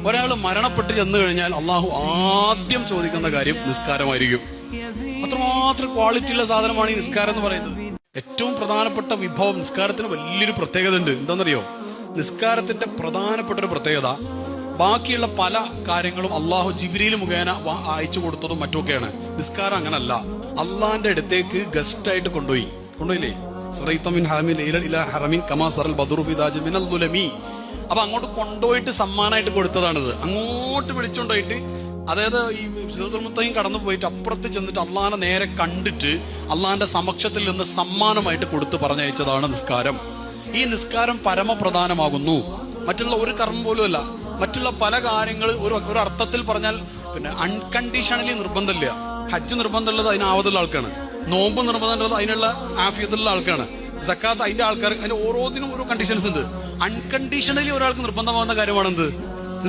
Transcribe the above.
ഒരാൾ മരണപ്പെട്ട് ചെന്നു കഴിഞ്ഞാൽ അള്ളാഹു ആദ്യം ചോദിക്കുന്ന കാര്യം നിസ്കാരമായിരിക്കും. അത്രമാത്രം ക്വാളിറ്റിയുള്ള സാധനമാണ് ഈ നിസ്കാരം എന്ന് പറയുന്നത്. ഏറ്റവും പ്രധാനപ്പെട്ട വിഭവം. നിസ്കാരത്തിന് വലിയൊരു പ്രത്യേകത ഉണ്ട്. എന്താണെന്നറിയോ? നിസ്കാരത്തിന്റെ പ്രധാനപ്പെട്ട ഒരു പ്രത്യേകത, ബാക്കിയുള്ള പല കാര്യങ്ങളും അള്ളാഹു ജിബ്രീൽ മുഖേന അയച്ചു കൊടുത്തതും മറ്റൊക്കെയാണ്. നിസ്കാരം അങ്ങനല്ല. അള്ളാന്റെ അടുത്തേക്ക് ഗസ്റ്റ് ആയിട്ട് കൊണ്ടുപോയില്ലേ? അപ്പൊ അങ്ങോട്ട് കൊണ്ടുപോയിട്ട് സമ്മാനമായിട്ട് കൊടുത്തതാണിത്. അങ്ങോട്ട് വിളിച്ചുകൊണ്ടുപോയിട്ട്, അതായത് ഈ സിദ്റത്തുൽ മുൻതഹയും കടന്നു പോയിട്ട് അപ്പുറത്ത് ചെന്നിട്ട് അള്ളാഹിനെ നേരെ കണ്ടിട്ട് അള്ളാഹിന്റെ സമക്ഷത്തിൽ നിന്ന് സമ്മാനമായിട്ട് കൊടുത്ത് പറഞ്ഞയച്ചതാണ് നിസ്കാരം. ഈ നിസ്കാരം പരമപ്രധാനമാകുന്നു. മറ്റുള്ള ഒരു കർമ്മം പോലും അല്ല. മറ്റുള്ള പല കാര്യങ്ങൾ ഒരു അർത്ഥത്തിൽ പറഞ്ഞാൽ പിന്നെ അൺകണ്ടീഷണലി നിർബന്ധമില്ല. ഹജ്ജ് നിർബന്ധമുള്ളത് അതിന് ആവതുള്ള ആൾക്കാണ്. നോമ്പ് നിർബന്ധമുള്ളത് അതിനുള്ള ആഫിയത്തുള്ള ആൾക്കാണ്. സക്കാത്ത് അതിന്റെ ആൾക്കാർ. അതിന്റെ ഓരോന്നിനും ഓരോ കണ്ടീഷൻസ് ഉണ്ട്. അൺകണ്ടീഷണലി ഒരാൾക്ക് നിർബന്ധമാകുന്ന കാര്യമാണെന്ത്?